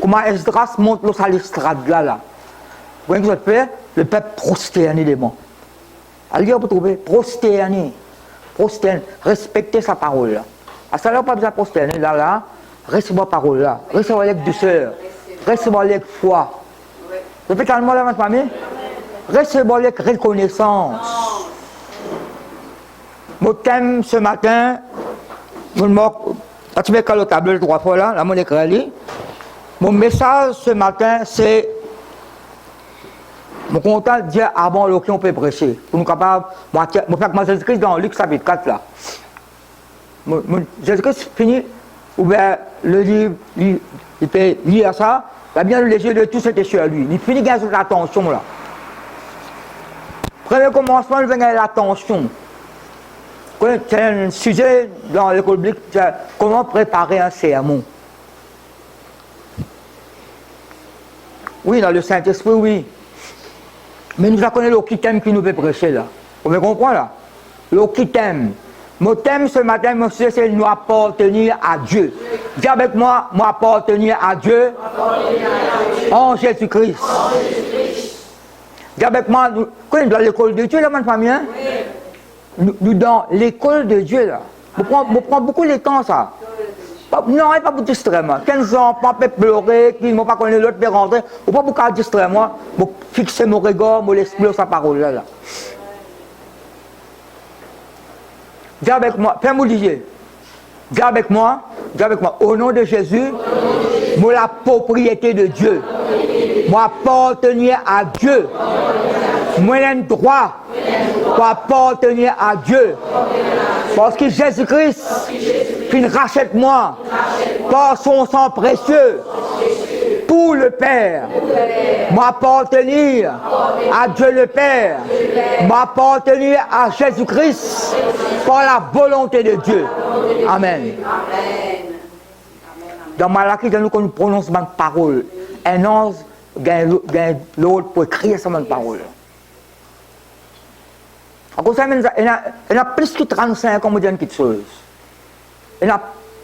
comment Esdras monte l'eau à l'estrade là. Vous voyez ce que fait? Le peuple prosterné des mots. Allez, vous trouvez, prosterné. Prosterné, respectez sa parole là. À ça, là, pas besoin de prosterner là, recevez la parole là, recevez avec douceur, recevez avec foi. Répétez le mot là, ma famille. Recevez avec reconnaissance. Mon thème ce matin, tu mets le tableau 3 fois là, mon écran là. Mon message ce matin, c'est mon content de dire avant l'occasion on peut prêcher. Pour nous capables, moi Jésus-Christ dans Luc chapitre 4 là. Jésus-Christ finit, ou bien le livre, il peut lire ça, bien les yeux de tous étaient sur lui. Il finit gagner l'attention là. Premier commencement, il vient l'attention. C'est un sujet dans l'école biblique, comment préparer un sermon. Oui, dans le Saint-Esprit, oui. Mais nous connaissons le qui thème qui nous fait prêcher là. Vous me comprenez là? Le qui thème. Mon thème ce matin, monsieur, c'est nous appartenir à Dieu. Dis avec moi, moi appartenir à Dieu en Jésus-Christ. Dis avec moi, nous dans l'école de Dieu là, ma famille, hein? Nous dans l'école de Dieu là. Vous prenez beaucoup de temps ça. Non, pas pour distraire moi. 15 ans, pas pleurer, qui ne m'ont pas connu l'autre peut rentrer. Ou pas pour distraire moi, pour fixer mon regard, mon esprit, sa parole là. Dis avec moi, fais-moi dire. Dis avec moi, au nom de Jésus, moi la propriété de Dieu. Moi appartenir à Dieu. Moi j'ai le droit pour appartenir à Dieu. Parce que Jésus-Christ, qui rachète moi par son sang précieux pour le Père. M'appartenir à Dieu le Père. M'appartenir à Jésus-Christ par la volonté de Dieu. Amen. Dans Malachie, nous prononçons ma parole. Un ange gagne l'autre pour écrire sa parole. Il y a plus que 35 ans, on me dit quelque chose.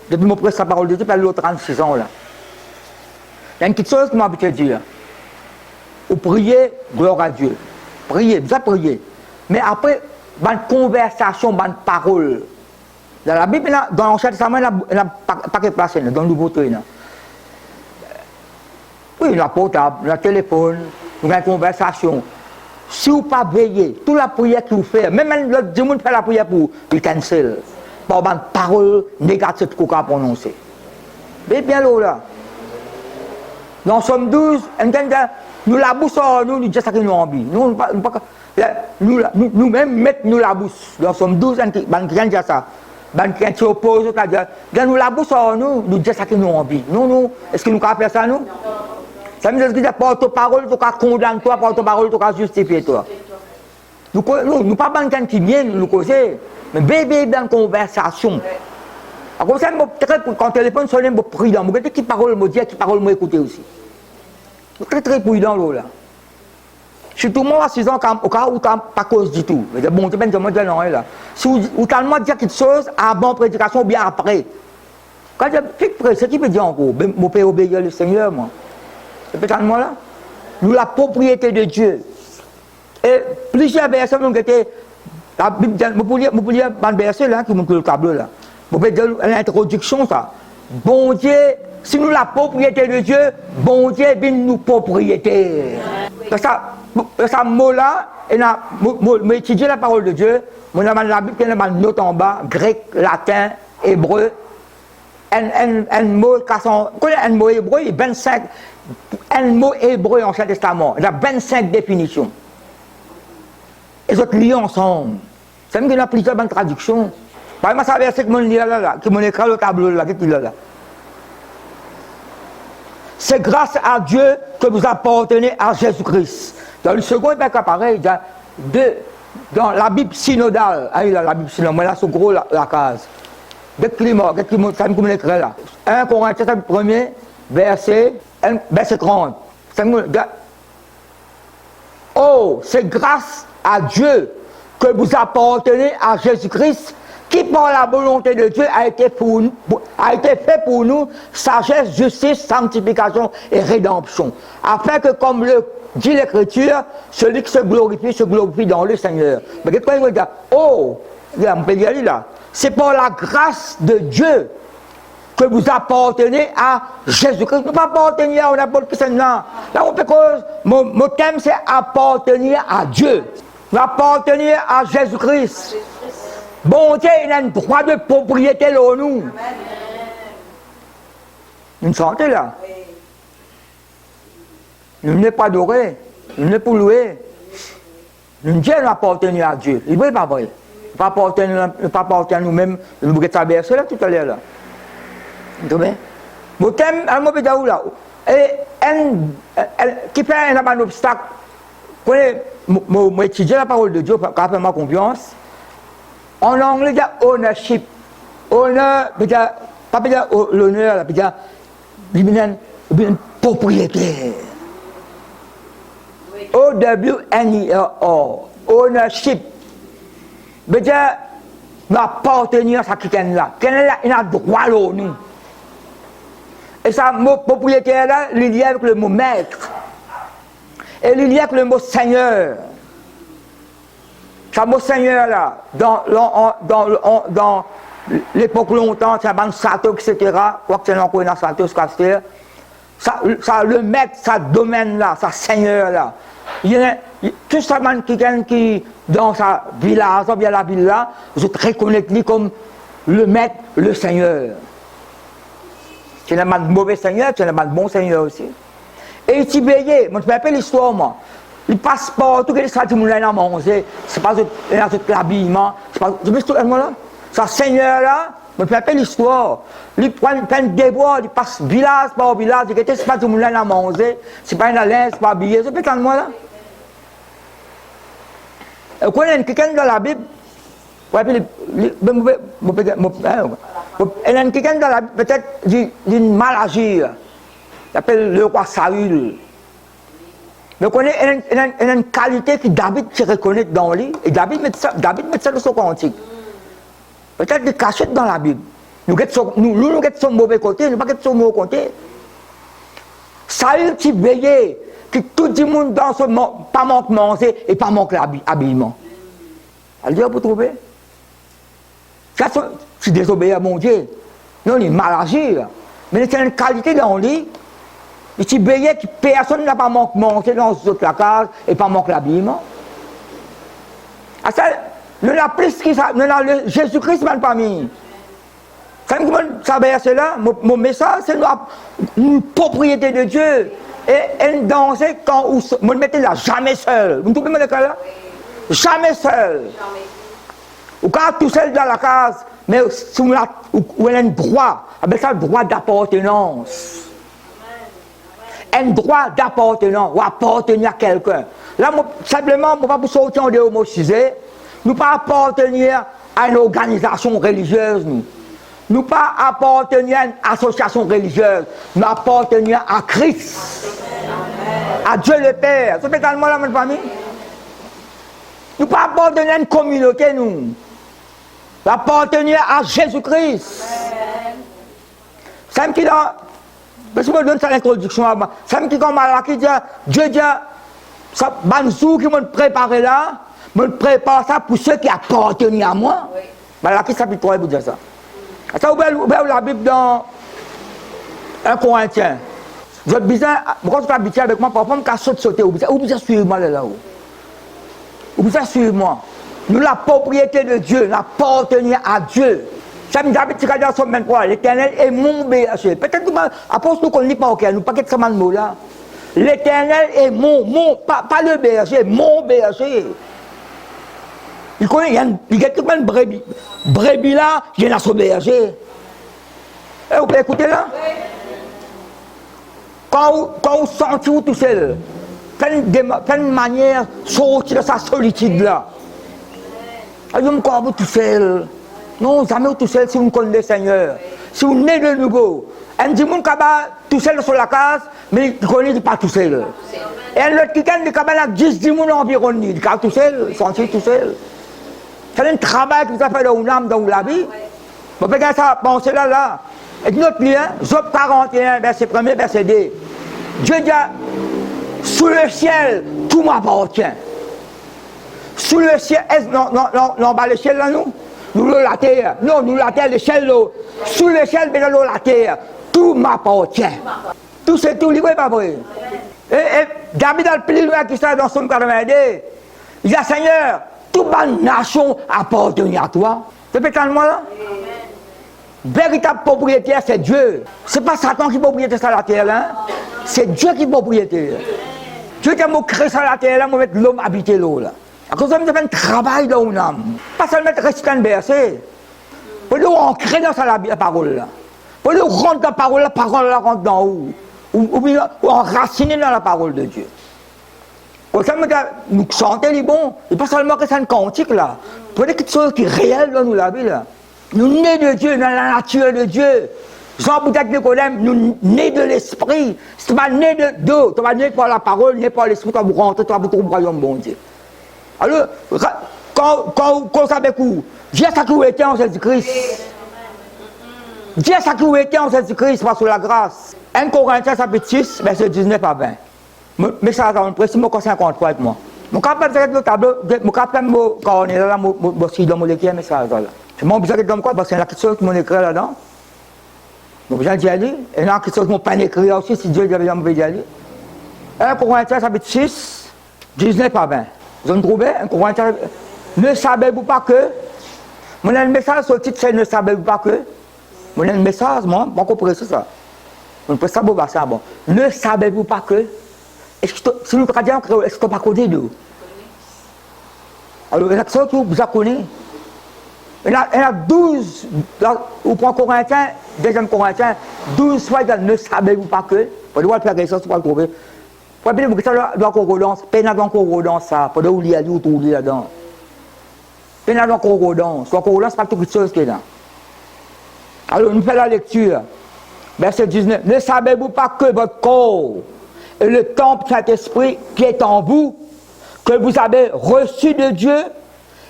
Depuis mon prêche sa parole de Dieu, il y a 36 ans là. Il y a une petite chose qui m'a habitué à dire. Vous priez, gloire à Dieu. Priez, vous avez prié. Mais après, une conversation, une parole. Dans la Bible, dans l'Ancien Testament, il n'y a pas de place dans le Nouveau Testament. Oui, il y a portable, il y a téléphone, il y a une conversation. Si vous ne pas veiller, toute la prière que vous faites, même l'autre monde fait la prière pour il cancel. Par une parole négative qu'on a prononcée. Mais bien là. Dans Somme 12, nous la bouche, nous disons ça que nous avons envie. Nous-mêmes mettons la bouche. Dans Somme 12, nous disons ça. Quand tu opposes, nous la bouche, nous disons ça que nous avons envie. Nous, est-ce que nous pouvons faire ça, nous? Ça veut dire que porte-parole, tu vas condamner toi, porte-parole, tu vas justifier toi. Nous ne pas quelqu'un qui vient nous causer, mais bébé dans la conversation. Comme ça, quand le téléphone sonne, je suis prudent. Je dis qui parole me dire, qui parole m'écouter aussi. Je suis très prudent là. Surtout moi, à 6 ans, au cas où tu n'as pas cause du tout. Je dis bon, tu peux me dire non là. Si vous tellement dire quelque chose, avant prédication ou bien après. Quand je fais prêt, ce qui veut dire encore, je peux obéir le Seigneur, moi. C'est peut-être moi là. Nous, la propriété de Dieu. Et plusieurs versets, la Bible, je peux lire un verset là, qui montre le tableau là. Je peux dire l'introduction ça. Bon Dieu, si nous la propriété de Dieu, bon Dieu est nous propriétaire. Ça mot là, j'ai étudié la parole de Dieu, mon la Bible, il y a une note en bas, grec, latin, hébreu. Un mot hébreu, il y a 25. Un mot hébreu en Ancien Testament, il y a 25 définitions. Et autres liés ensemble. C'est même qu'il y a plusieurs bonnes traductions. Par exemple, ça verset que mon lit là, qui m'ont écrit le tableau là, qui est là. C'est grâce à Dieu que vous appartenez à Jésus-Christ. Dans le second, il y a pareil, dans la Bible synodale, la Bible synodale, moi là, c'est gros la case. Dès qu'il est mort, ça me écrit là. 1 Corinthiens, 1er, verset 30. Oh, c'est grâce à Dieu que vous appartenez à Jésus-Christ, qui par la volonté de Dieu a a été fait pour nous sagesse, justice, sanctification et rédemption. Afin que, comme le dit l'Écriture, celui qui se glorifie dans le Seigneur. Mais qu'est-ce qu'il veut dire? Oh, on peut dire là, c'est par la grâce de Dieu que vous appartenez à Jésus-Christ. Vous ne pas appartenir à n'importe qui. Là, on peut cause, mon thème c'est appartenir à Dieu. Vous appartenir à Jésus-Christ. Bon Dieu, il a un droit de propriété là, nous. Une santé là. Nous n'est pas adoré, nous n'est pas loué. Nous devons appartenir à Dieu. Il n'est pas vrai. Pas appartenir à nous-mêmes. Nous devons traverser là tout à l'heure là. Mon thème, je vais dire là. Qui fait un obstacle. Quand je étudie la parole de Dieu, quand je fais ma confiance, en anglais, il y a ownership. Honneur, pas dire l'honneur, il y a une propriété. O-W-N-E-R-O. Ownership. Il y a appartenir à quelqu'un là. Quelqu'un là, il a droit là, nous. Et ça, mot propriété là, il est lié avec le mot maître. Et il est lié avec le mot Seigneur. Ce mot Seigneur là, dans l'époque longtemps, c'est un Sato, etc. Quoi que c'est encore un Sato, ça, le maître, ça domaine là, ça Seigneur là. Il y a tout ça, quelqu'un qui, dans sa village, bien la ville là, vous êtes reconnaître comme le maître, le Seigneur. C'est un mauvais Seigneur, c'est un bon Seigneur aussi. Et il s'y veillait, moi je me rappelle l'histoire, moi. Il passe partout, il s'est dit, il a mangé, c'est pas l'habillement, c'est pas. Tu vois ce là? Ça, Seigneur là, je me rappelle l'histoire. Il prend des bois, il passe village par village, il dit, c'est pas tout le monde qui a mangé, c'est pas un linge, c'est pas habillé, c'est pas moi là. Et quand il y a quelqu'un dans la Bible, il y a quelqu'un dans la Bible, peut-être d'une mal agir, il appelle le roi Saül. Mais il y a une qualité que David se reconnaît dans lui, et David met ça dans son cantique. Peut-être des cachettes dans la Bible. Nous sommes son mauvais côté, nous ne sommes pas son mauvais côté. Saül qui veillait, que tout le monde dans ce monde, pas manque manger et pas manque l'habillement. Elle dit, vous trouvez? C'est désobéir à mon Dieu. Non, il est mal agi. Mais il y a une qualité dans lui. Il s'y veillait que personne n'a pas manque manger dans la case et pas manque l'habillement. Nous avons plus que ça, nous avons Jésus-Christ même pas mis. Ça verset là, mon message, c'est une propriété de Dieu. Et une danser quand on me mettait là, jamais seul. Vous trouvez le cas là? Jamais seul. Ou quand tout seul dans la case, mais où elle a un droit, avec ça, le droit d'appartenance. Un droit d'appartenance, ou appartenir à quelqu'un. Là, simplement, on ne va pas sortir en dehors de mon sujet. Nous ne pas appartenir à une organisation religieuse, nous. Nous ne pas appartenir à une association religieuse. Nous appartenir à Christ. À Dieu le Père. C'est totalement la même famille. Nous ne pas appartenir à une communauté, nous. Nous appartenir à Jésus-Christ. C'est qui dans. Parce que je me donne cette introduction avant. C'est qui comme Malaki dit, Dieu dit, ça, Banzou qui m'a préparé là, me prépare ça pour ceux qui appartiennent à moi. Oui. Malaki chapitre 3, vous dire ça. Ça, vous ouvrez la Bible dans 1 Corinthiens. Vous êtes besoin, quand vous habitez avec moi, parfois, je vais sauter, vous besoin suivre moi là-haut. Vous besoin suivre moi. Nous, la propriété de Dieu, l'appartenir à Dieu. Ça me dit, dans son 23, l'Éternel est mon berger. Peut-être que, après, nous ne lit pas, ok, nous ne pas ce mot là. L'Éternel est pas le berger, mon berger. Il connaît, il y a tout une brebis. Brebis là, il y a son berger. Et vous pouvez écouter là? Quand vous sentez tout seul, faites une manière de sortir de sa solitude là. Je me crois tout seul. Non, jamais tout seul si vous connaissez le Seigneur. Si vous venez de nouveau. Un dit mon cabas tout seul sur la case, mais il ne connaît pas tout seul. Et un autre qui gagne le cabas là, 10 personnes environ, il est tout seul, sentir tout seul. C'est un travail que vous avez fait dans l'âme, dans la vie. Vous pouvez ça penser là. Et notre lien, Job 41, verset 1er, verset 2. Dieu dit, sous le ciel, tout m'appartient. Sous le ciel, non, bas le ciel là, nous la terre. Non, nous la terre, le ciel là. Sous le ciel, mais nous la terre. Tout m'appartient. Tout c'est tout libre, pas vrai. Et David a le plus loin qui ça dans son 82. Il dit, Seigneur, toute ma nation appartient à toi. C'est peut-être moi là? Véritable propriétaire, c'est Dieu. Ce n'est pas Satan qui est propriétaire sur la terre, hein? C'est Dieu qui est propriétaire. Dieu qui a créé sur la terre, là, pour mettre l'homme habiter l'eau. À cause de ça, il y a un travail dans l'âme. Pas seulement rester dans le bercé. Pour nous ancrer dans la parole. Là. Pour nous rentrer dans la parole là rentre dans où? Ou bien enraciner dans la parole de Dieu. Pour ça, nous chantons les bons. Et pas seulement que c'est un cantique là. Pour quelque chose qui est réel dans nous la vie là. Nous nés de Dieu, dans la nature de Dieu. Jean peut-être Nicodème, nous nés de l'esprit. Si tu vas né de d'eau, tu vas né par la parole, né par l'esprit, tu vas rentrer, tu vas trouver le royaume bon Dieu. Alors, quand ça avec vous, Dieu ça qui était en Jésus-Christ. Dieu ça qui était en Jésus-Christ par la grâce. 1 Corinthiens chapitre 6, verset 19 à 20. Mais ça, on précise, moi, quand 53 avec moi. Je suis capable de faire le tableau, je suis capable de quand on est là, je suis dans mon écrit, mais ça, là. Je m'en besoin de quoi parce qu'il y a quelque chose qui m'ont écrit là-dedans. Donc j'ai dit aller. Et il y a quelque chose qui m'ont pas écrit aussi, si Dieu avait envie d'y aller. 1 Corinthiens chapitre 6, 19 à 20. Vous avez trouvé 1 Corinthiens. Ne savez-vous pas que. Mon un message sur le titre, c'est ne savez-vous pas que. Mon un message, moi, je comprends ça. On peut savoir ça, bon. Ne savez-vous pas que. Est-ce que si nous traduisons en créole, est-ce que tu n'as pas connu d'eux? Alors, il y a quelque chose que vous connaissez. Il y a 12, ou pour Corinthiens, 2 Corinthiens, 12 fois, ne savez-vous pas que, pour devoir faire quelque chose, pour le trouver. Pour bien vous que ça doit concordance, peine dans concordance, ça, pour devoir lire ou tout lire là-dedans. Peine dans concordance, concordance, pas toute chose qui est là. Alors, nous faisons la lecture, verset 19. Ne savez-vous pas que votre corps est le temple de Saint-Esprit qui est en vous, que vous avez reçu de Dieu,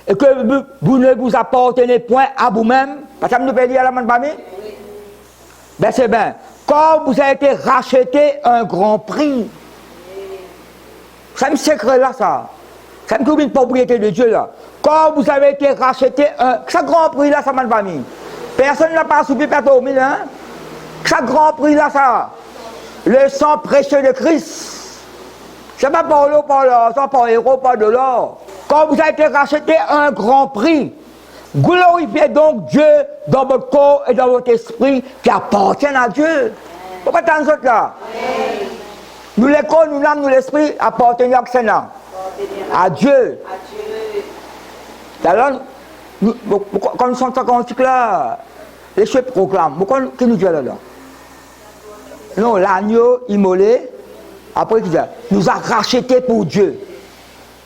et que vous ne vous appartenez point à vous-même. Parce que nous pouvons lire à la main de Bami. Ben c'est bien. Quand vous avez été racheté un grand prix. Ça me secret là, ça. Ça me trouve une propriété de Dieu là. Quand vous avez été racheté ça grand prix là, ça m'a pas mis. Personne n'a pas souffert par mille, hein. Ça grand prix là, ça. Le sang précieux de Christ. C'est pas par l'eau, par l'or, par l'euro, par de l'or. Quand vous avez été racheté un grand prix, glorifiez donc Dieu dans votre corps et dans votre esprit qui appartiennent à Dieu. Pourquoi tant de autres là? Oui. Nous les corps, nous l'âme, nous l'esprit appartenons à Sénat. À Dieu. Alors, quand nous sommes en là, les chefs proclament. Pourquoi qui nous dit là-dedans? Non, l'agneau immolé, après il dit, nous a racheté pour Dieu.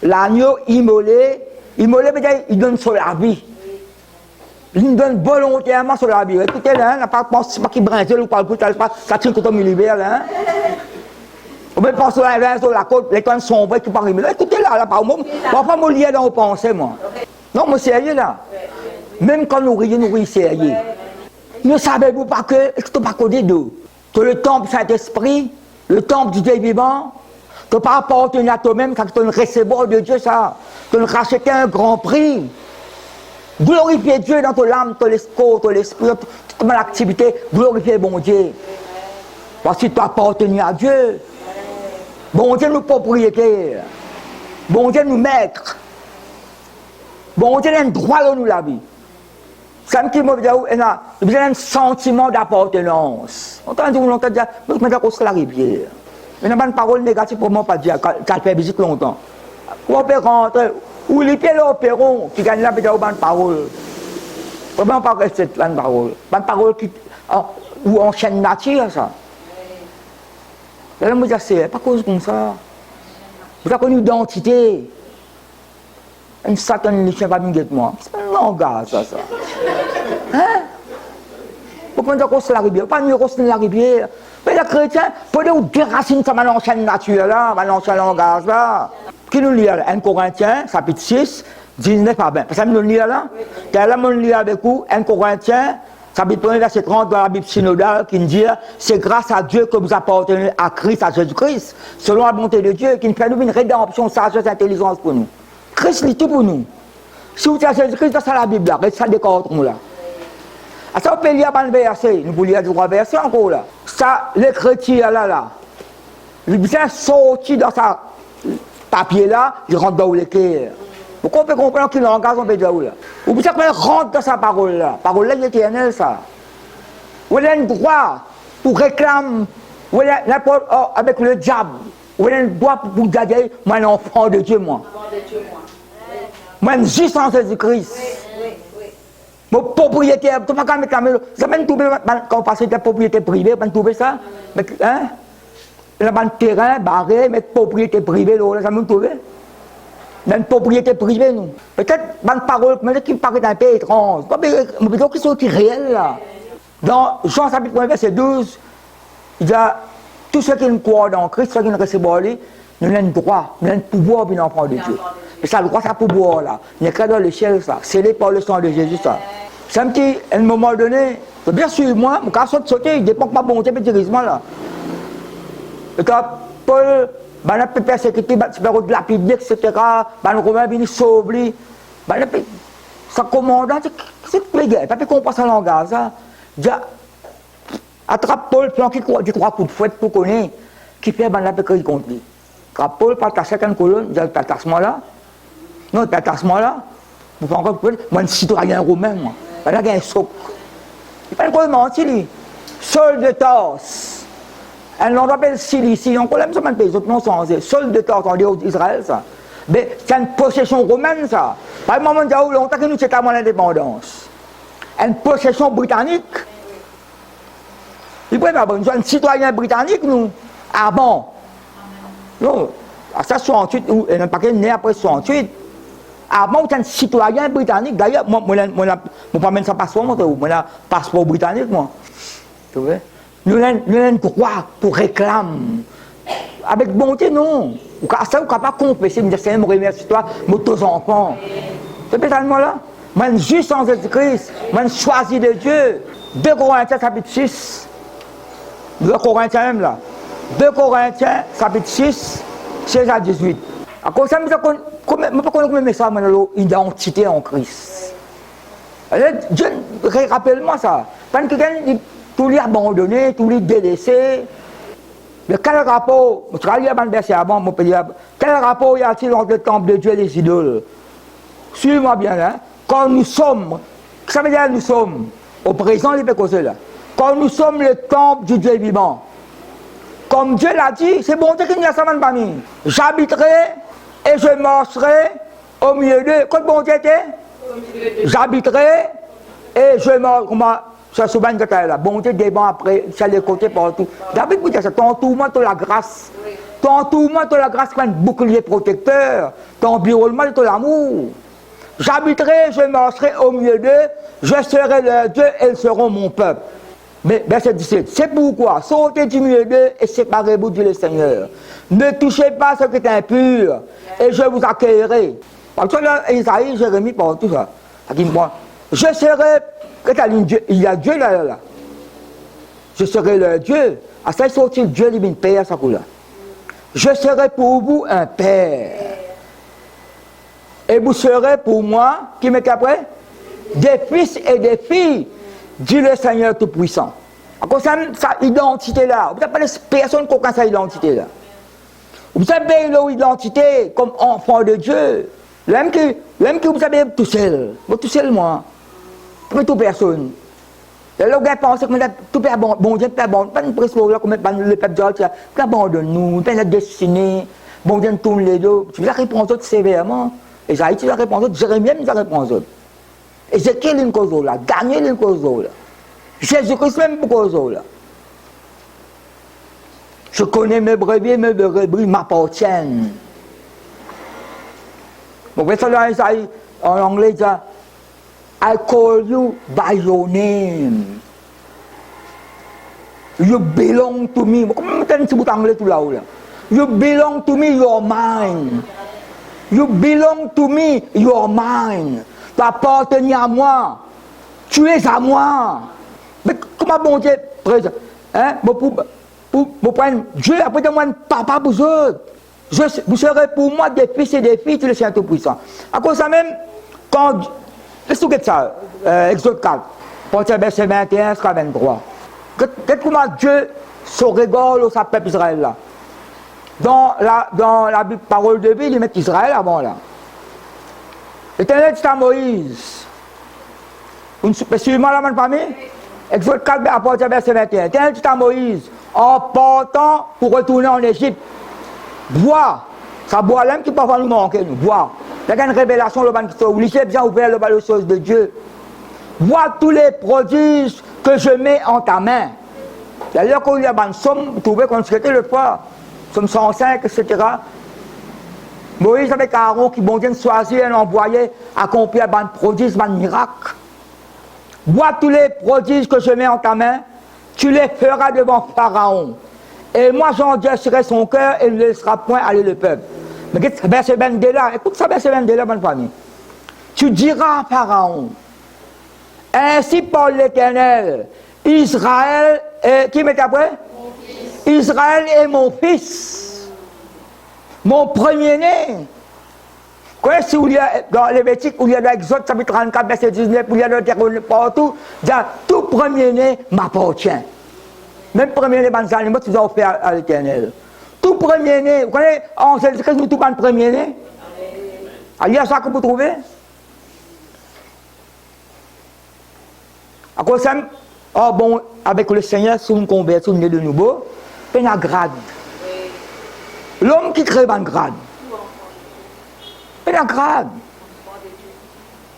L'agneau immolé, veut dire il donne sur la vie. Il nous donne volontairement sur la vie. Écoutez, là, on n'a pas pensé qu'il brinzelle ou pas le coup, ça tient comme il libère, là. On peut penser sur la côte, les temps sombres qui parlent. Écoutez, là, par moment, on va pas me lier dans vos pensées, moi. Non, moi, sérieux, là. Même quand nous rions sérieux. Ne savez-vous pas que, est-ce que tu n'as pas connu d'eux? Que le temple Saint-Esprit, le temple du Dieu vivant, tu n'as pas appartenu à toi-même, quand tu as recevoir de Dieu, ça. Tu as racheté un grand prix. Glorifier Dieu dans ton âme, ton l'esprit, toute ton activité. Glorifier bon Dieu. Parce que tu as appartenu à Dieu. Bon Dieu nous propriétaire. Bon Dieu nous maître. Bon Dieu a un droit dans nous la vie. Ça me dit, il y a un sentiment d'appartenance. On entend dire, on se la rivière. Il n'y a pas de parole négative pour moi, pas dire, qu'elle fait visite longtemps. On peut rentrer, ou les pieds là au perron, qui gagnent là, il y a une parole. Vraiment pas rester là, une parole. Une parole qui, ou en chaîne nature, ça. Là, je me c'est pas cause comme ça. Vous avez une identité. Un satan ne tient pas de moi. C'est pas un langage, ça. Hein? Pourquoi on se la rivière? Pas mieux qu'on la rivière. Mais les chrétiens, pour nous déraciner ça, ma ancienne nature là, ma ancien langage là. Qui nous lit là? 1 Corinthiens, chapitre 6, 19 à 20. Parce que nous lit là. Là, on lit avec vous, 1 Corinthiens, Chapitre 1, verset 30 dans la Bible synodale qui nous dit c'est grâce à Dieu que vous appartenez à Christ, à Jésus-Christ, selon la bonté de Dieu, qui nous fait nous une rédemption, sagesse, intelligence pour nous. Christ lit tout pour nous. Si vous êtes Jésus-Christ, dans la Bible, là, ça décore nous là. À ça, on peut lire un verset, nous pouvons lire 3 versets encore là. Ça, les chrétiens là, ils sont sortis dans sa papier là, ils rentrent dans le cœur. Pourquoi on peut comprendre qu'il langage on peut dire là? Ou bien qu'on rentre dans sa parole là. Parole là est éternelle ça. Ou il a un droit pour réclamer, ou il a n'importe avec le diable. Ou il a un droit pour dire moi un enfant de Dieu moi. Moi juste en Jésus-Christ. Mon propriétaire, tu ne peux pas mettre la main. Ça m'a trouvé quand on passe de propriété privée, on trouver ça. Hein? Il y a un terrain barré, mais propriété privée, ça m'a trouvé. Une propriété privée, nous. Peut-être, une parole qui paraît un peu étrange. Mais plutôt qu'ils sont réels, là. Dans Jean chapitre 1, verset 12, il y a tous ceux qui nous croient dans Christ, ceux qui nous reçoivent lui, nous avons le droit, nous avons le pouvoir pour l'enfant de Dieu. Et ça, le droit, ça pouvoir, là. Il n'y a que dans le ciel, ça. Scellé par le sang de Jésus, ça. C'est un petit, à un moment donné, bien sûr, moi, mon cas sauter, il dépend pas bon, c'est un là. Et quand Paul, on a persécuté, on a lapidé, etc. On Romain venu sauver. Sa commandant, c'est les gars, pas comprendre sa langage. Attrape Paul, plan qui croit, tu crois coup de fouette pour connaître, qui fait la pécrille contre lui. Quand Paul parle à 50 colonnes, il y a le tassement là. Non, le tassement là, vous pouvez encore moi, un citoyen romain, moi. Il y a un soc. Il ne peut pas mentir, lui. Saul de Tarse. Un nom appelle Cilicie, on connaît ça, mais les autres noms sont Saul de Tarse, on dit Israël, ça. Mais c'est une possession romaine, ça. Par exemple, il y a longtemps que nous sommes à l'indépendance. Une possession britannique. Il pourrait pas avoir un citoyen britannique, nous. Ah bon? Non. Ça, 68, ou un paquet né après 68. Avant, vous êtes un citoyen britannique. D'ailleurs, moi, je pas même ça passeport, moi, un passeport britannique, moi. Tu vois? Nous avons un droit pour réclamer. Avec bonté, non. Ça, vous ne pouvez pas confesser, me dire, c'est un remercie toi, mes deux enfants. C'est peut-être moi là. Moi, je suis juste en Jésus-Christ. Moi, je suis choisi de Dieu. 2 Corinthiens, chapitre 6. 2 Corinthiens, même là. 2 Corinthiens, chapitre 6, 16 à 18. À cause de ça, je ne peux pas connaître ça, l'identité en Christ. Rappelle-moi ça. Quand quelqu'un tout les abandonné, tout les délaissé, mais quel rapport, je vais lire un verset avant, mon père, quel rapport y a-t-il entre le temple de Dieu et les idoles? Suivez-moi bien, hein. Quand nous sommes, ça veut dire nous sommes, au présent, il fait cause là. Quand nous sommes le temple du Dieu vivant, comme Dieu l'a dit, c'est bon Dieu qui n'y a ça pas mis. J'habiterai et je marcherai au milieu d'eux. Quand bon Dieu était, j'habiterai et je marcherai. Ça se baigne là. Bon Dieu débande après, ça les côtés partout. David vous dit ça, ton entourement de la grâce. Ton entourement de la grâce, c'est un bouclier protecteur. Ton environnement de l'amour. J'habiterai, je marcherai au milieu d'eux, je serai leur Dieu et ils seront mon peuple. Mais verset 17, c'est pourquoi sautez du milieu d'eux et séparez-vous du Seigneur. Ne touchez pas ce qui est impur et je vous accueillerai. Parce que là, Isaïe, Jérémie, partout ça. Je serai, il y a Dieu là. Je serai leur Dieu. À ça, il sortit Dieu, il Père, ça coule là. Je serai pour vous un Père. Et vous serez pour moi, qui m'est après, des fils et des filles, dit le Seigneur Tout-Puissant. À cause de sa identité là, vous n'avez pas personne qui a sa identité là. Vous avez leur identité comme enfant de Dieu. Même que vous savez tout seul, moi. Pas toute personne. Et là, vous pensez que tout est bon Dieu, pas bon. Pas une pression là, comme le peuple de Dieu, qui abandonne-nous, pas notre destinée. Bon Dieu tourne les dos. Tu vas répondre sévèrement. Et j'ai tu vas répondre, Jérémie nous a répondu. Et c'est quelle une cause là, Daniel une cause là. Jésus-Christ même pour cause là. Je connais mes brebis m'appartiennent. Bon, vous savez, en anglais, il dit, I call you by your name. You belong to me. Comment tu dis en anglais tout là? You belong to me, you're mine. You belong to me, you're mine. Tu appartiens à moi. Tu es à moi. Mais comment bon Dieu présent? Hein? Pour prendre Dieu, après de moi, papa pour eux. Vous serez pour moi des fils et des filles, tu le Saint Tout-Puissant. À cause de ça même, quand. Qu'est-ce que c'est ça? Exode 4, verset 21 jusqu'à 23. Qu'est-ce comment Dieu se rigole au peuple Israël là? Dans la parole de vie, il met Israël avant là. L'Éternel dit à Moïse, suivez-moi la main de famille? Exode 4, verset 21. L'Éternel dit à Moïse, en partant pour retourner en Égypte, bois, ça boit l'âme qui peut pas nous manquer, nous, bois. Il y a une révélation, le ban qui sont obligés, bien ouvert le bal aux choses de Dieu. Vois tous les prodiges que je mets en ta main. D'ailleurs, quand il y a une somme, vous trouvez qu'on se le fois, somme 105, etc. Moïse avec Aaron qui bon Dieu choisir et envoyer accomplir un prodige, un miracle. Vois tous les prodiges que je mets en ta main, tu les feras devant Pharaon. Et moi j'endurcirai son cœur et ne laissera point aller le peuple. Mais verset 22 là, écoute ça, verset 22 là, bonne famille. Tu diras à Pharaon, ainsi parle l'Éternel, Israël est, qui met après? Israël est mon fils, mon premier-né. Connaissez où il y a dans Lévitique, où il y a dans l'Exode, chapitre 34, verset 19, où il y a dans Deutéronome partout, il y a tout premier-né m'appartient. Même premier-né, dans les animaux, tu as offert à l'Éternel. Tout premier-né, vous connaissez, en Jésus-Christ, nous tout pas premier-né. Il y a ça que vous trouvez. À cause de ça, oh bon, avec le Seigneur, si nous convertissons, nous sommes de nouveau, il y a un grade. L'homme qui crée un grade. Il y a un grade.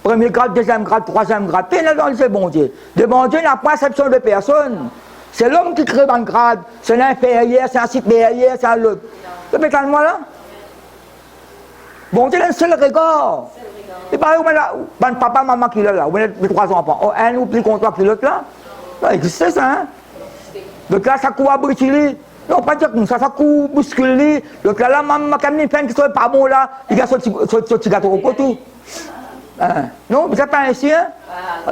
Premier grade, deuxième grade, troisième grade. Il y a dans le bon Dieu. Le bon Dieu n'a pas exception de personne. C'est l'homme qui crée un grade. C'est l'inférieur, c'est un supérieur, c'est un l'autre. Vous mettez moi là? Bon Dieu, un seul regard. Et par exemple, papa, maman qui est là, vous avez les trois enfants. Oh, un ou plus content que l'autre là. Ça existe ça, hein? Donc là, ça court à brûler. Non, pas dire comme ça, ça court bousculer. Donc là, maman, quand même, qui sont pas bon là, il y a ce petit gâteau au côté. Non, vous n'êtes pas ainsi, hein?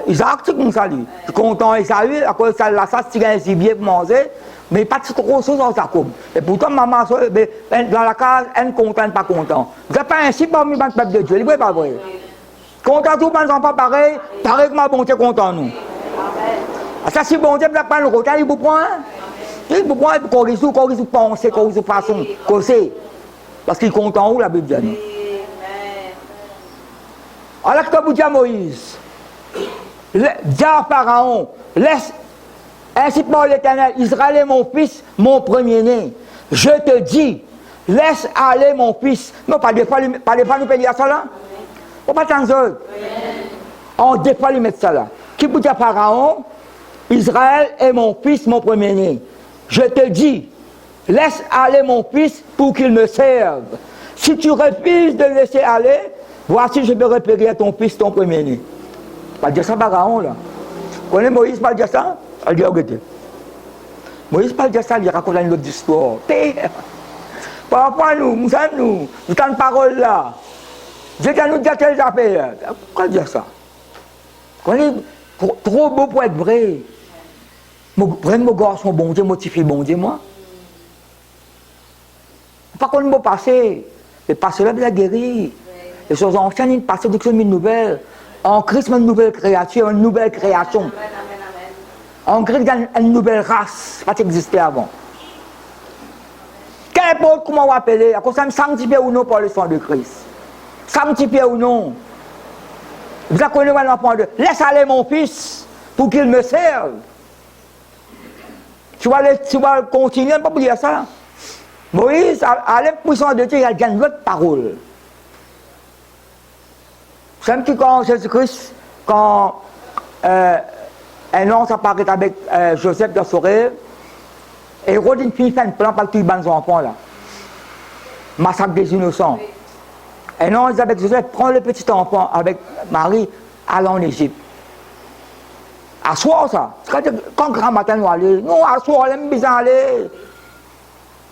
Isaac, c'est comme ça, lui. Je suis content, Esaü, à cause de ça, ça, c'est un gibier pour manger, mais pas de trop chose dans sa coupe. Et pourtant, maman, dans la case, elle est contente, pas content. Vous n'êtes pas ainsi parmi le peuple de Dieu, c'est pas vrai. Content, tous les enfants, pareil que ma bonté content, nous. Ça, si bon Dieu, vous n'avez pas le retard, il vous prend, hein? Il vous prend, il vous corrige, penser, corrige façon, causer. Parce qu'il est content où, la Bible dit. Alors que vous dites à Moïse, dis à Pharaon, laisse, ainsi parle l'Éternel, Israël est mon fils, mon premier-né. Je te dis, laisse aller mon fils. Non, pas des fois nous payer ça là. On pas tant on des fois lui mettre ça là. Qui vous dit à Pharaon, Israël est mon fils, mon premier-né. Je te dis, laisse aller mon fils pour qu'il me serve. Si tu refuses de le laisser aller, voici, je vais repérer ton fils, ton premier-né. Pas dire ça, Pharaon, là. Vous connaissez Moïse, pas dire ça? Elle dit, regardez. Moïse, pas dire ça, il raconte une autre histoire. Par rapport à nous, nous avons une parole là. Dieu nous dit quelles affaires. Pourquoi dire ça? Vous connaissez, trop beau pour être vrai. Vraiment, mon garçon, bon Dieu, motivé, bon Dieu, moi. Pas qu'on ne passer. Le passé là, il a guéri. Les choses anciennes, il passe de une nouvelle. En Christ, une nouvelle créature, une nouvelle création. En Christ, une nouvelle race, pas existé avant. Qu'importe comment on va appeler, à cause de sanctifié ou non par le sang de Christ. Sanctifié ou non. Vous avez connu l'enfant de laisse aller mon fils pour qu'il me serve. Tu vas continuer, pas pour dire ça. Moïse, à l'impuissance de Dieu, il y a une autre parole. C'est un petit quand Jésus-Christ, quand un ange apparaît avec Joseph dans son rêve, et Hérode une fille fait un plan pour tuer les enfants là. Massacre des innocents. Un ange avec Joseph prend le petit enfant avec Marie, allons en Égypte. À soir ça. Quand grand matin nous allons, non, à soir, on aime bien aller.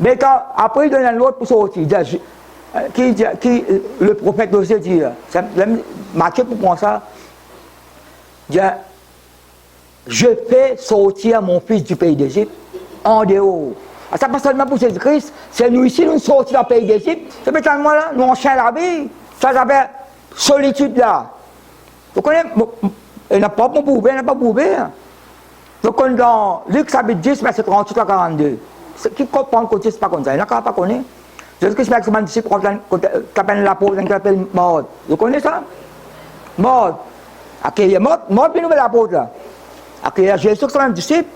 Mais quand, après il donne un autre pour sortir. Le prophète aussi dit, c'est marqué pour prendre ça. je fais sortir mon fils du pays d'Égypte en dehors. Ça pas seulement pour Jésus-Christ, c'est nous ici, nous sortis du pays d'Égypte. C'est peut-être moi là, nous en chien la vie. Ça s'appelle solitude là. Vous connaissez, il n'a pas prouvé, il n'a pas prouvé. Donc dans Luc chapitre 10, verset 38 à 42, qui comprend le côté, c'est pas comme ça, il n'a pas connu. Jésus-Christ fait que c'est un disciple qui appelle l'apôtre, qui appelle mort. Vous connaissez ça? Mort. Il est mort, puis nous l'apôtre là. Il y a Jésus qui est un disciple.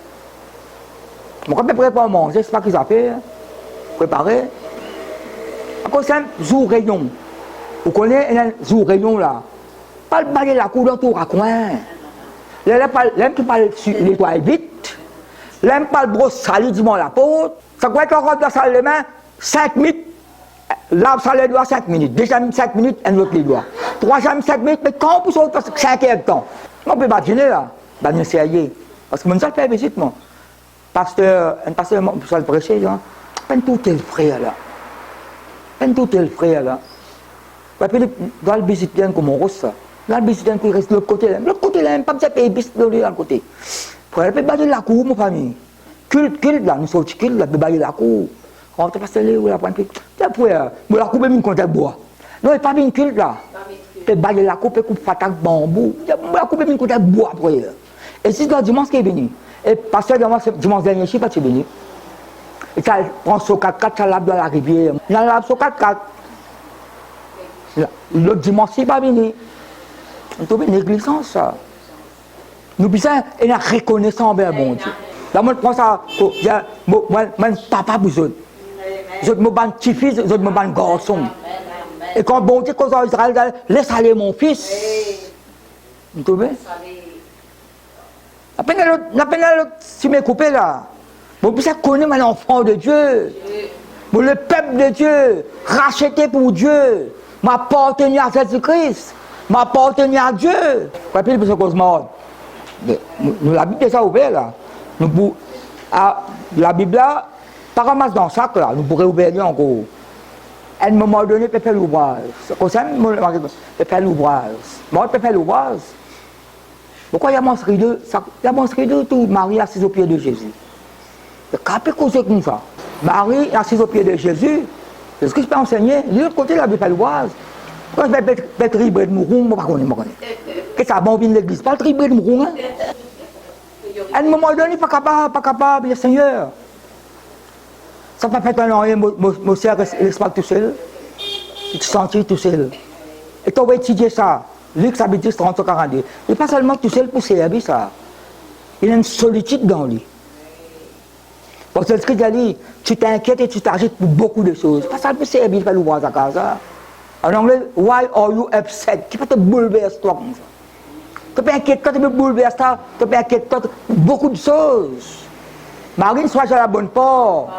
Mon quand préparer pour manger, c'est pas qu'ils ont fait. Préparer. Après, c'est un jour rayon. Vous connaissez un jour rayon là. Pas le balayer la cour dans tout raccoin. L'aime qui parle sur les toits vite. L'aime pas le brosse sali, dis-moi la porte. Ça peut être encore dans la salle de main, 5 minutes. Là, ça les doigts 5 minutes. Deuxième 5 minutes, un autre les doigts. Troisième 5 minutes, mais quand vous sautez, 5 heures de temps. On peut pas dîner là. Ben, nous essayons. Parce que mon ça fait visite, moi. Pasteur, un pasteur, pour ça le prêcher, hein. Peine tout est le frère là. Peine tout est le frère là. Et puis, dans le visite bien comme on rose ça. Dans le visite bien qui reste de l'autre côté là. L'autre côté là, pas besoin de payer visite de l'autre côté. Pour aller balayer la cour, mon famille. Culte là, nous sommes culte là, balayer la cour. On va passer là, où la prendre. Après, la cour, même quand elle boit. Non, il n'y a pas bien culte là. Tu balayer la cour, tu coupes patate bambou. La cour, même quand elle boit après. Et si c'est le dimanche qui est venu. Et pasteur, dimanche dernier, je ne sais pas si c'est venu. Et ça prend son 4x4, ça lave dans la rivière. Il lave son 4x4. L'autre dimanche, il n'est pas venu. On trouve une négligence, ça. Nous besoin une reconnaissance envers bon Dieu. Là, moi, je prends ça, mon papa pour eux. Je me bats petit-fils, je me bats garçon. Et quand bon Dieu cause en Israël, laisse aller mon fils. Vous trouvez? La peine si m'est coupé là. Bon, puis ça connaît mon enfant de Dieu. Bon, le peuple de Dieu, racheté pour Dieu, m'appartenir à Jésus-Christ, m'appartenir à Dieu. Pas plus pour ce cause mort. Nous la Bible est ça ouvert là. Nous la Bible là, pas ramasse dans le sac là, nous pourrions ouvrir encore. À un moment donné, peut faire l'ouvrage. Comme ça, peut faire l'ouvrage. Moi, peut faire l'ouvrage. Pourquoi il y a montré de tout Marie assise au pied de Jésus? Le cap est causé comme ça. Marie assise au pied de Jésus. Est-ce que je peux enseigner? De l'autre côté, la Bible fait l'ouvrage. Quand je vais faire tribrer de mouron, je ne sais pas. Qu'est-ce que ça va de l'église? Pas le tribrer de mouron. À un moment donné, pas capable, le Seigneur. Ça ne fait pas rien, mon sœur, l'espace tout seul. Tu te sens tout seul. Et tu vas étudier ça. Luc, ça veut dire 30-42. Il n'est pas seulement tout seul pour servir ça. Il y a une solitude dans lui. Parce que ce qu'il a dit, tu t'inquiètes et tu t'agites pour beaucoup de choses. Pas ça pour servir, faire l'ouvrage à casa. En anglais, why are you upset? Tu peux te bouleverser toi comme ça. Tu peux inquiéter toi, tu peux bouleverser toi, tu peux inquiéter toi pour beaucoup de choses. Marie, soit à la bonne porte.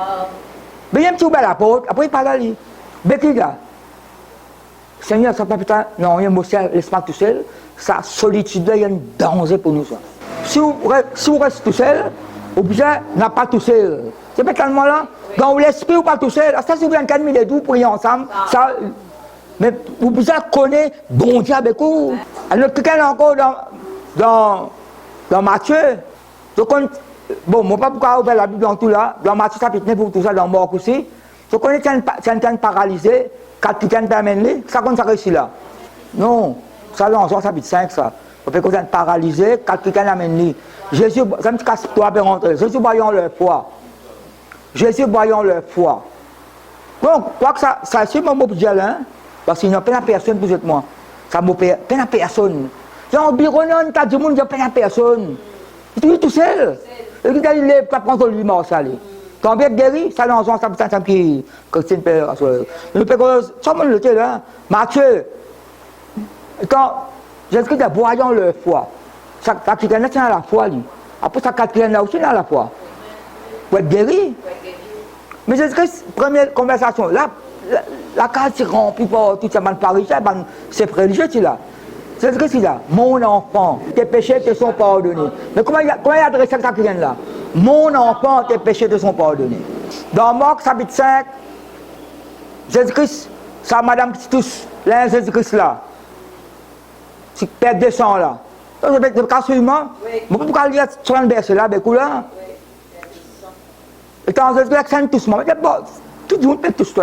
Mais il y a un petit peu à la porte, après il parle à lui. Betty là. Seigneur, ça ne peut pas non, il y a un mot, laisse-moi tout seul. Sa solitude là, il y a un danger pour nous. Ça. Si vous restez tout seul, vous n'a pas tout seul. C'est pas tellement là. Dans l'esprit, ou pas tout seul. Ça, si vous avez un cadre de tout pour y ensemble, ça. Mais vous connaissez bon Dieu avec vous. Alors, quelqu'un encore dans Matthieu. Donc, bon, moi, pas pourquoi ouvrir la Bible dans tout là. Dans Matthieu, chapitre 9, pour tout ça, dans Marc aussi. Je connais quelqu'un paralysé, quelqu'un permet ça compte ça réussit là. Non, ça dans Jean chapitre 5, ça. On fait quelqu'un paralysé, quelqu'un amène lui. Jésus, ça me casse toi pour rentrer. Jésus voyant leur foi. Jésus voyant leur foi. Donc, quoi que ça c'est mon mot pour dire là, parce qu'il n'y a pas de personne pour moi. Ça m'a pas de personne. J'ai environné, t'as du monde, il n'y a pas de personne. Tu es tout seul. Et puis, il est pas prendre lui mort, ça. Quand on est guéri, ça dans Jean chapitre 5 qui Christine Père. Le Père, ça me le dit là. Matthieu, quand Jésus-Christ est voyant leur foi. Ça quelqu'un est dans la foi, lui. Après, ça quelqu'un est aussi dans la foi. Pour être guéri. Mais Jésus-Christ, première conversation, là, la case est remplie par tout ça, c'est religieux, tu là. Jésus-Christ, il a, mon enfant, tes péchés te sont pardonnés. Mais comment il adresse ça quelqu'un là? Mon enfant, tes péchés te sont pardonnés. Dans Marc, chapitre 5, Jésus-Christ, ça, Madame Titus, là, Jésus-Christ là. Si perd 200 là. Je vais absolument. Je ne peux pas lire sur un verset là, avec là. Et quand je dis tous, tout le monde peut tout ça.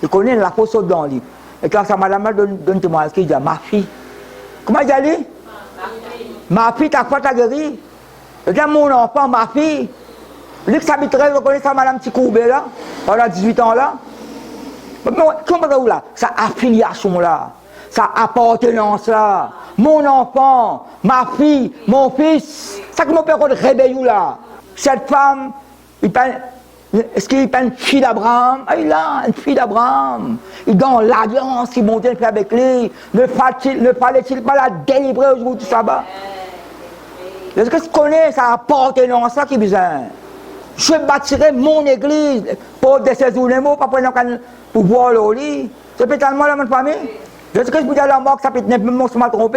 Je connais la fausse dans le livre. Et quand sa madame donne témoignage, qui dit ma fille. Comment il dit? Ma fille, t'as quoi, t'as guéri? Je dis mon enfant, ma fille. Lui qui s'habiterait, je connais sa madame Tikourbé là, pendant 18 ans là. Comment là? Sa affiliation là, sa appartenance là. Mon enfant, ma fille, mon fils. Ça qui me fait qu'on réveille là. Cette femme, est-ce qu'il est une fille d'Abraham? Ah, il a une fille d'Abraham. Il est dans l'alliance qu'il monte faire avec lui. Ne fallait-il pas la délivrer au jour du sabbat? Est-ce que tu connais sa appartenance là qui est besoin? Je bâtirai mon église pour désaisonner mots, pas pour voir le lit. C'est peut-être la même famille. Est-ce que je vous dis à la mort que ça peut être même si je me trompe?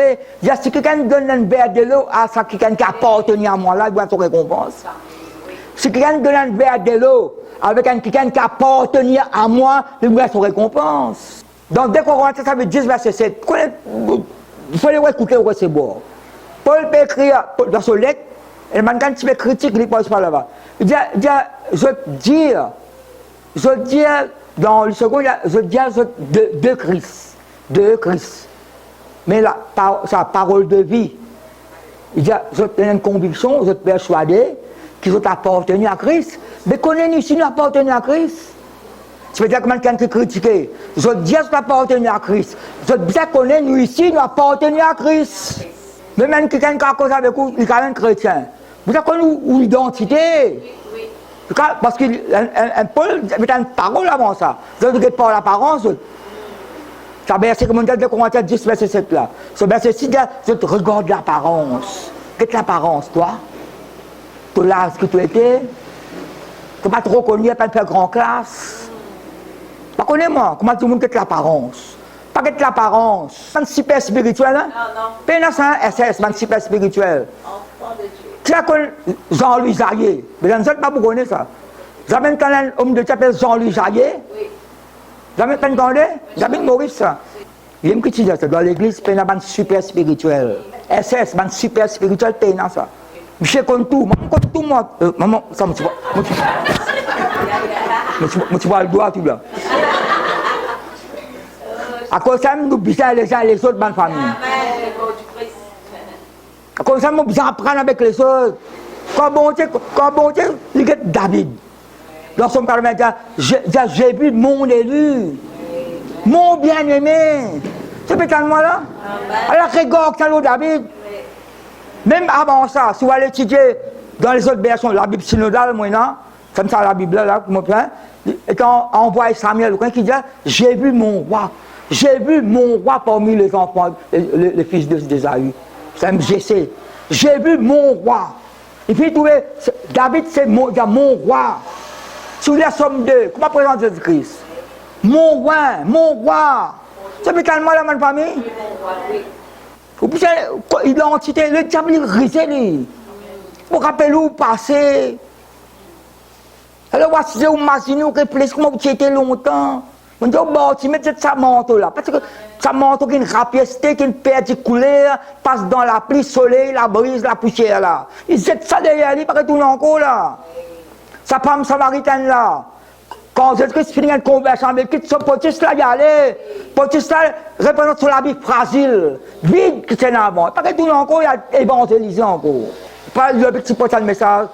Si quelqu'un donne un verre de l'eau à quelqu'un qui appartient à moi, là, il doit son récompense. Si quelqu'un donne un verre de l'eau avec quelqu'un qui appartient à moi, il doit son récompense. Donc, dès qu'on rentre, ça veut dire 10, verset 7. Il faut les écouter au recevoir. Paul peut écrire dans son lettre, et quand il fait critique, il ne passe pas là-bas. Il dit, je dis, dans le second, je dis de Christ. De Christ. Mais sa parole de vie, il dit, je tenais une conviction, je suis persuadé qu'ils ont appartenu à Christ. Mais connaissez-nous ici, nous appartenons à Christ. Ça veut dire que quelqu'un qui critique, je dis, je appartenu à Christ. Je bien connais, nous ici, nous appartenons à Christ. Mais même quelqu'un qui a causé avec vous, il est quand même chrétien. Vous avez connu l'identité. Parce qu'il Paul met une parole avant ça. Je ne regarde pas l'apparence. Ça verset comme on dit de Corinthiens 10, verset 7 là. Ce verset 6 dit, je te regarde l'apparence. Qu'est-ce que l'apparence, toi? Tu l'as ce que tu étais? Tu n'as pas trop connu, tu n'as pas fait grande classe. Pas connais-moi, comment tout le monde qu'est l'apparence? Pas qu'est l'apparence. C'est un super spirituel, hein? Non, non. C'est un SS, un super spirituel. Enfant de Dieu. Tu as connu Jean-Louis Jaillet. Mais je ne sais pas vous connaissez ça. Vous avez entendu un homme de Dieu qui s'appelle Jean-Louis Jaillet? Oui. Vous avez entendu? J'habite Maurice, ça. Il aime que tu dis ça. Dans l'église, il y a un super spirituel. SS, un super spirituel, il y a ça. Je connais tout. Je connais tout, moi. Maman, ça me tue pas. Je vois le doigt, tout là. À cause de ça, nous bisons les uns les autres dans la famille. À cause de ça, nous bisons apprendre avec les autres. Quand bon Dieu, il est David. Dans son parlement, j'ai vu mon élu, mon bien-aimé. C'est peut-être moi là. Alors, regarde ça, David. Même avant ça, si vous allez étudier dans les autres versions, la Bible synodale, moi, comme ça, la Bible là, vous me plaît, et quand on voit Samuel, qui dit, j'ai vu mon roi. J'ai vu mon roi parmi les enfants, les fils d'Ésaü. C'est un GC. J'ai vu mon roi. Et puis, David, c'est mon roi. Sur la somme 2, comment présente Jésus-Christ? Mon roi, mon roi. C'est peut-être moi la même famille? Vous pouvez l'identité, le diable est risé. Vous rappelez-vous passé? Alors, voici, vous imaginez, vous réfléchissez comment vous étiez longtemps. On dit, bon, tu mets ça manteau là. Parce que ça manteau qui est une rapiécité, qui est une perte de couleur, passe dans la pluie, le soleil, la brise, la poussière là. Ils jettent ça derrière lui, parce que tout encore là. Sa femme samaritaine là. Quand Jésus-Christ finit une conversion avec lui, ce potis là y allait. Potis là représente sur la vie fragile, vide qui c'est avant. Parce que tout encore, il a évangélisé encore. Pas le petit potin de message.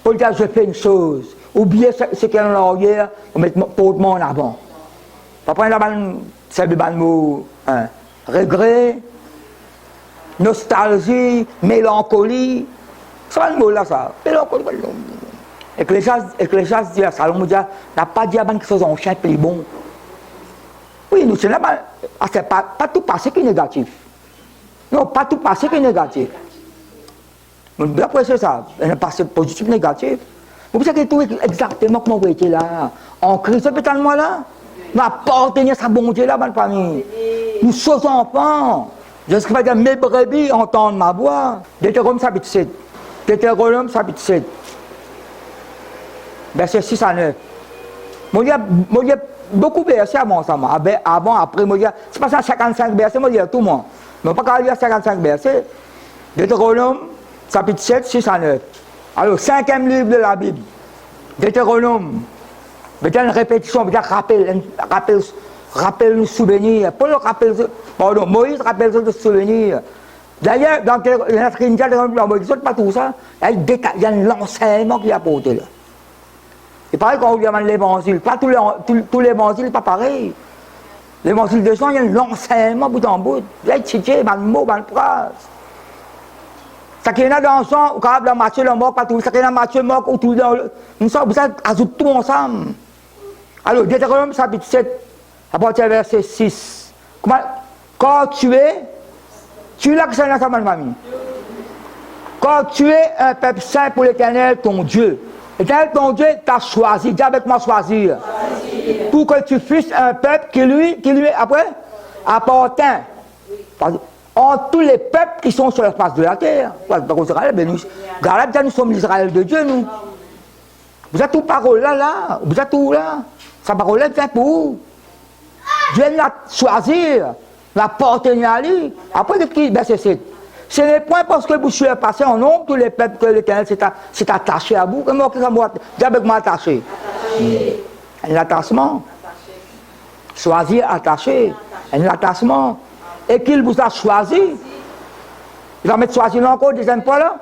Pour dire, je fais une chose. Oubliez ce qu'il y a dans l'arrière, on met portement en avant. Après, c'est le mot regret, nostalgie, mélancolie. C'est un mot là, ça. Mélancolie. Ecclésias dit à Salomon, n'a pas dit à quelque chose en chien plus bon. Oui, nous sommes là, c'est pas tout passé qui est négatif. Non, pas tout passé qui est négatif. Mais après, c'est ça. Il y a un passé positif, négatif. Vous savez tout exactement comment vous étiez là. En Christ, c'est peut-être moi là. Nous appartenons à sa bonté là, bonne famille. Nous sommes enfants. Je ce qui va dire, mes brebis entendent ma voix. Deutéronome chapitre 7. Deutéronome chapitre 7. Verset 6 à 9. Moi, il y a beaucoup de versets avant ça. Avant, après, c'est pas ça 55 versets, moi, il y a tout le monde. Mais on ne peut pas lire 55 versets. Deutéronome, chapitre 7, 6 à 9. Alors, 5e livre de la Bible. Deutéronome. Peut-être une répétition, peut-être rappel nous souvenir. Pardon, Moïse rappelle de souvenir. D'ailleurs, dans la Trinité, dans Moïse, pas tout ça. Il y a l'enseignement qui est apporté là. Et pareil quand on regarde l'évangile, pas tous les évangiles n'est pas pareil. L'évangile de Jean, il y a l'enseignement bout en bout. Il y a tché, mal mot, mal phrase. Ça qui est dans Jean, ou capable dans Matthieu, le mot, pas tout. Ça qui est dans Matthieu, mot, ou tout dans le. Nous sommes, vous ajoutez tout ensemble. Alors, Deutéronome chapitre 7, à partir du verset 6. Quand tu es là que c'est dans sa famille. Quand tu es un peuple saint pour l'Éternel, ton Dieu. L'Éternel, ton Dieu, t'a choisi. Dis avec moi choisir. Pour que tu fusses un peuple qui lui après, appartient. En tous les peuples qui sont sur la face de la terre. Galate, nous sommes l'Israël de Dieu, nous. Vous êtes tout parole là. Vous êtes tout là. Sa parole là, c'est pour vous. Dieu l'a choisir, l'a appartenir à lui. Après, verset 7. Ce n'est point parce que vous suivez passé en nombre tous les peuples que l'Éternel s'est attaché à vous. Comment dis avec moi attaché. Un attachement. Choisir, attaché. Un attachement. Et qu'il vous a choisi. Il va mettre choisi là encore, deuxième fois là.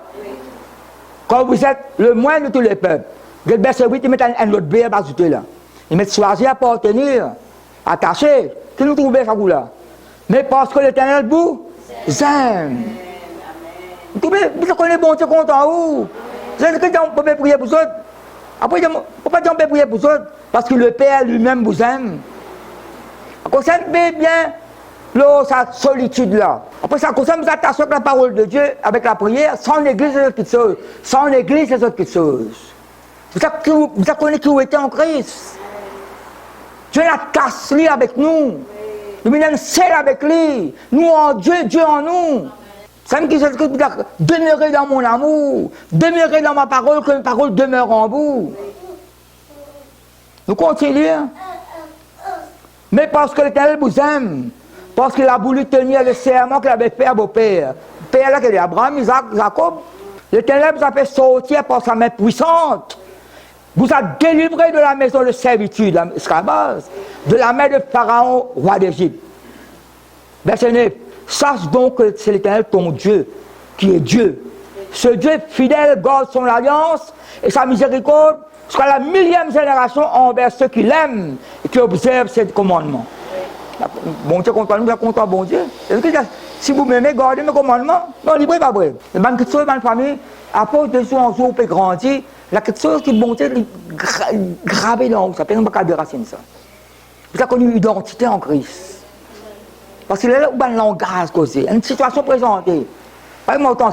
Quand vous êtes le moins de tous les peuples. Le verset 8, il met un autre verbe ajouté là. Il met choisir, appartenir, attaché. Qui nous trouvez ça là? Mais parce que l'Éternel vous aime. Vous connaissez bon Dieu content où? Vous savez que on peut prier pour vous autres. Après, pourquoi on peut prier pour vous autres? Parce que le Père lui-même vous aime. Après, ça bien sa solitude là. Après, ça concerne vous attacher avec la parole de Dieu, avec la prière, sans l'église, c'est autre quelque chose. Sans l'église, c'est autre quelque chose. Vous connaissez qui vous êtes en Christ. Dieu la casse lui avec nous. Nous venons seul avec lui. Nous en Dieu, Dieu en nous. Ça me dit que demeurer dans mon amour, demeurer dans ma parole, que ma parole demeure en vous. Nous continuons. Mais parce que l'Éternel vous aime, parce qu'il a voulu tenir le serment qu'il avait fait à vos pères. Père là, qui est Abraham, Isaac, Jacob. L'Éternel vous a fait sortir par sa main puissante. Vous a délivré de la maison de servitude, l'esclavage, de la main de Pharaon, roi d'Égypte. Verset 9. Sache donc que c'est l'Éternel ton Dieu, qui est Dieu. Ce Dieu fidèle garde son alliance et sa miséricorde jusqu'à la 1000e génération envers ceux qui l'aiment et qui observent ses commandements. Bon Dieu content, nous content, bon Dieu. Si vous m'aimez, gardez mes commandements. Non, libre pas vrai. Les bonnes choses dans la famille, à cause de jour en jour, on peut grandir. Il y a quelque chose qui est bon Dieu gravé dans vous. Ça ne peut pas déraciner ça. Vous avez connu une identité en Christ. Parce qu'il est là où un langage causé, une situation présentée. Par exemple,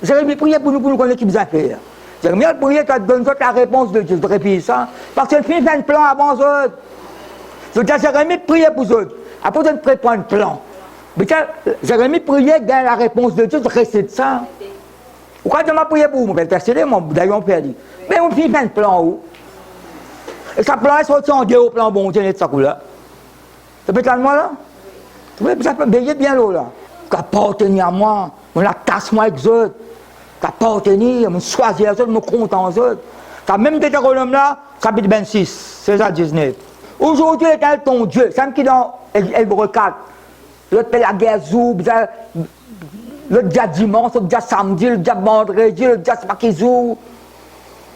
Jérémie priait pour nous connaître qui nous a fait. Jérémie a prié qu'elle donne la réponse de Dieu. Je répète ça. Parce qu'il fait un plan avant eux autres. Je dis Jérémie priait pour eux. Après, je ne prépare un plan. Mais Jérémie priait dans la réponse de Dieu, je récite ça. Pourquoi je m'ai prié pour vous? Je vais intercéder, d'ailleurs, on peut dire. Mais on fait un plan où? Et ce plan est sorti en Dieu au plan bon Dieu, et de ça là. Ça peut être là, là? Ça peut veiller bien l'eau là. Qu'appartenir à moi, mon attachement avec eux autres. Qu'appartenir, me choisir les autres, me compter en eux. Ça même Deutéronome là, chapitre 26, 16 à 19. Aujourd'hui, l'Éternel ton Dieu, c'est qui dans Hébreux 4. L'autre fait la guerre zou, l'autre dia dimanche, l'autre dia samedi, l'autre dia vendredi, l'autre dia spakizou.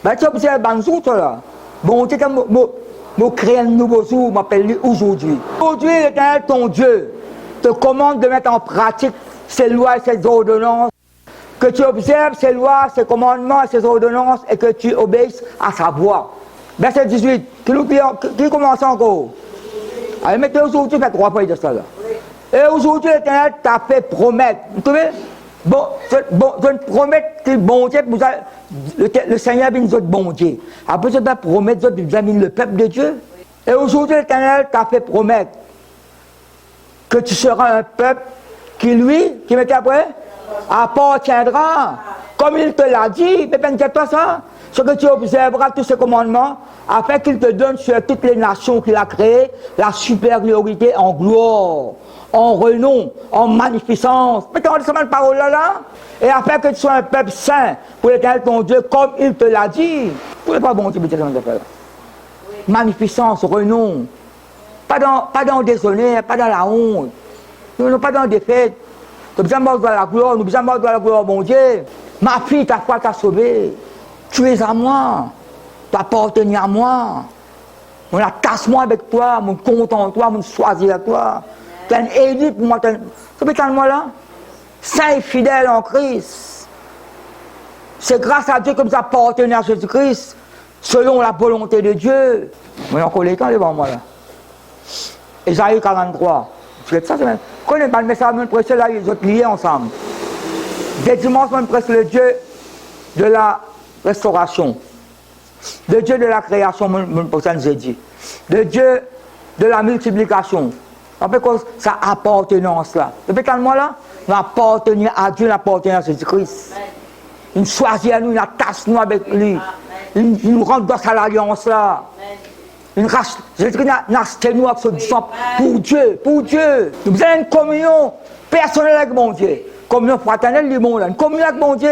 Ben tu observes un jour toi là. Bon, tu me crée un nouveau jour, m'appelle aujourd'hui. Aujourd'hui, l'Éternel ton Dieu te commande de mettre en pratique ses lois et ses ordonnances, que tu observes ses lois, ses commandements et ses ordonnances et que tu obéisses à sa voix. Verset 18, qui commence encore? Allez, mettez aujourd'hui, faites 3 fois de ça là. Et aujourd'hui, l'Éternel t'a fait promettre. Vous savez, je promets que bon Dieu, le Seigneur vient nous autres bon Dieu. Après, je vais promettre que vous avez le peuple de Dieu. Et aujourd'hui, l'Éternel t'a fait promettre que tu seras un peuple qui, lui, qui m'était après, appartiendra. Comme il te l'a dit, mais ben, toi ça. Ce que tu observeras tous ces commandements, afin qu'il te donne sur toutes les nations qu'il a créées la supériorité en gloire, en renom, en magnificence. Mettons cette parole-là, et afin que tu sois un peuple saint pour l'Éternel ton Dieu, comme il te l'a dit. Vous n'êtes pas bon, tu peux dire ça. Magnificence, renom. Pas dans le déshonneur, pas dans la honte. Nous pas dans la défaite. Nous besoin de la gloire, nous besoin de la gloire, mon Dieu. Ma fille, ta foi t'a sauvé. Tu es à moi. Tu appartiens à moi. On attache-moi avec toi, mon compte en toi, mon choisir à toi. Tu es un élu pour moi. Tu peux moi là? Saint et fidèle en Christ. C'est grâce à Dieu que nous appartenons à Jésus-Christ, selon la volonté de Dieu. Mais encore les temps devant moi là. Ésaïe 43. Tu sais ça, c'est même. Quand on a le message, on prêche là, ils ont liés ensemble. Dès dimanche, on prêche le Dieu de la restauration. Le Dieu de la création, on dit. Le Dieu de la multiplication. En fait, ça appartenance là. Depuis tant de mois là, nous appartenons à Dieu, nous appartenons à Jésus-Christ. Il choisit à nous, il attache nous avec lui. Il nous rentre dans cette alliance là. Jésus-Christ n'a acheté nous avec ce sang pour Dieu, pour Dieu. Nous avons une communion personnelle avec mon Dieu. Communion fraternelle du monde, une communion avec mon Dieu.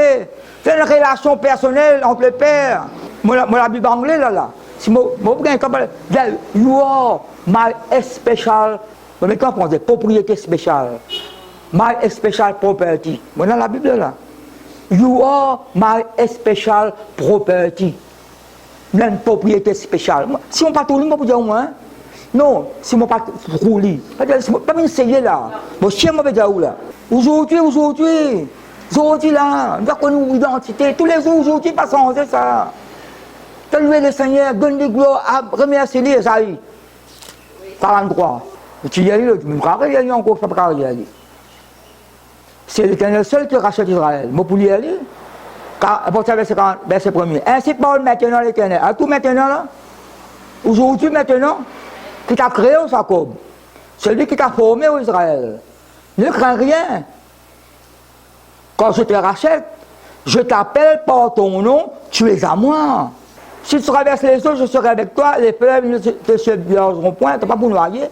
C'est une relation personnelle entre le Père. Moi, la Bible anglaise là. Si moi, you are my special. Mais quand on dit propriété spéciale, my special property. Moi, dans la Bible là. You are my special property. Une propriété spéciale. Si on ne pas tout le monde, dire moi. Non, si on ne pas rouler. Pas me essayer là. Mon chien m'a dit où là. Aujourd'hui là, on doit connaître une identité. Tous les jours, aujourd'hui, pas changer ça. Saluer le Seigneur, donne des gloires, remercier les Esaïe. 43. Tu y as eu, tu me crois, il y a eu encore, pas y aller. C'est l'Éternel seul qui rachète Israël. Moi, pour y aller, apporter verset 1er. Ainsi parle maintenant l'Éternel. À tout maintenant, là, aujourd'hui, maintenant, qui t'a créé au Jacob, celui qui t'a formé au Israël. Ne crains rien. Quand je te rachète, je t'appelle par ton nom, tu es à moi. Si tu traverses les eaux, je serai avec toi, les fleuves ne te submergeront point, tu n'as pas pour noyer.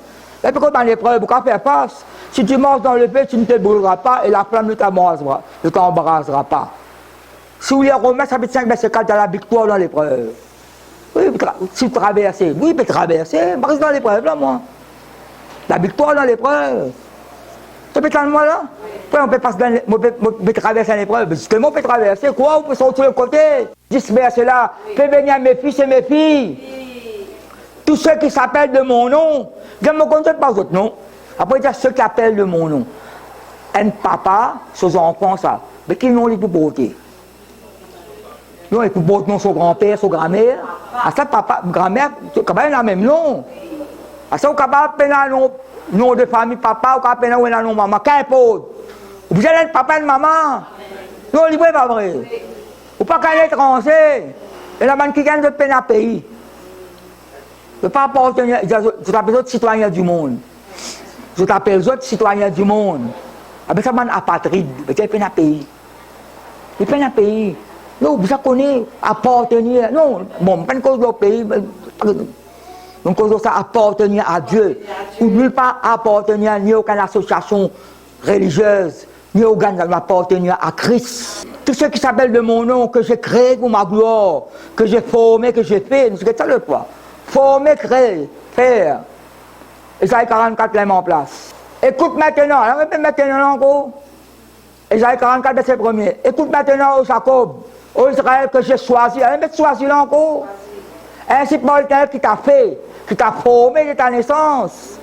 Et puis quand dans l'épreuve, pourquoi faire face? Si tu marches dans le feu, tu ne te brûleras pas et la flamme ne t'embrasera pas. Si vous voulez Romains chapitre 5, verset 4, dans la victoire dans l'épreuve. Oui, si tu traverses, oui, il peut traverser, je reste dans l'épreuve là, moi. La victoire dans l'épreuve. Tu peux t'en moi là? Oui, on peut traverser l'épreuve. Justement, on peut traverser quoi? On peut sortir de côté. Dis ce verset là, fais venir mes fils et mes filles. Tous ceux qui s'appellent de mon nom, je ne me contente pas d'autres noms. Après, il y a ceux qui appellent de mon nom. Un papa, ses enfants, ça. Mais qui n'ont les plus portés? Non, les plus portés, non, son grand-père, son grand-mère. À ça, papa, grand-mère, quand même, la même nom. À ça, on peut appeler le nom de famille, papa, ou appeler le nom de maman. Qu'importe. Vous allez être papa et maman. Non, le n'est pas vrai. Ou pas qu'un étranger. Et la man qui gagne de peine à pays. Je ne pas appartenir, je t'appelle les autres citoyens du monde. Je t'appelle les autres citoyens du monde. Avec ça, man apatride, mais il peine à pays. Il peine à pays. Non, vous connaissez, appartenir. Non, bon, pas une cause de pays. Donc, cause de ça, appartenir à Dieu. Ou nulle part appartenir ni aucune association religieuse, ni aucun appartenir à Christ. Tous ceux qui s'appellent de mon nom, que j'ai créé pour ma gloire, que j'ai formé, que j'ai fait, c'est ça le quoi. Former, créer, faire. Ésaïe 44 l'a mis en place. Écoute maintenant, alors maintenant encore. Ésaïe 44, verset 1er. Écoute maintenant, ô Jacob, ô Israël que j'ai choisi. Alors choisi là encore. Ainsi parle l'Éternel qui t'a fait, qui t'a formé de ta naissance.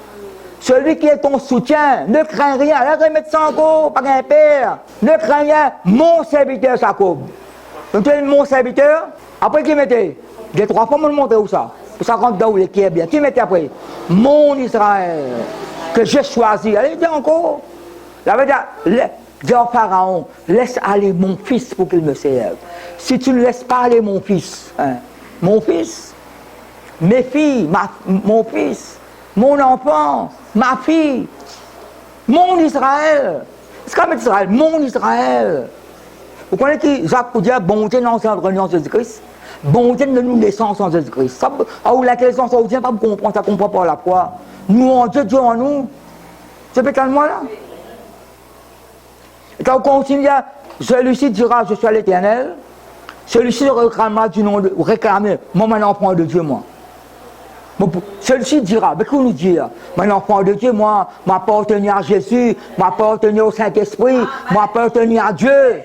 Celui qui est ton soutien, ne crains rien. Alors remettre ça encore, pas qu'un père. Ne crains rien, mon serviteur Jacob. Donc tu es mon serviteur. Après qui mettait? J'ai 3 fois me montrer où ça. Pour ça rentre dans où qui est bien. Qui mettait après? Mon Israël, que j'ai choisi. Allez, dis encore. La veut dire, dis au Pharaon, laisse aller mon fils pour qu'il me serve. Si tu ne laisses pas aller mon fils, mes filles, mon fils, mon enfant, ma fille, mon Israël. C'est comme Israël, mon Israël. Vous connaissez qui Jacques pour dire bonté dans l'enseignement de Jésus-Christ? Bon Dieu de nous naissance en Jésus-Christ. Où la naissance en Dieu, pas comprendre, ça comprend pas la foi. Nous en Dieu, Dieu en nous. C'est peut-être moi là. Et quand on continue, celui-ci dira, je suis à l'Éternel. Celui-ci réclamera du nom de, réclamer, moi, mon enfant de Dieu, moi. Celui-ci dira, mais qu'on nous dit, mon enfant de Dieu, moi, m'appartenir à Jésus, m'appartenir au Saint-Esprit, m'appartenir à Dieu.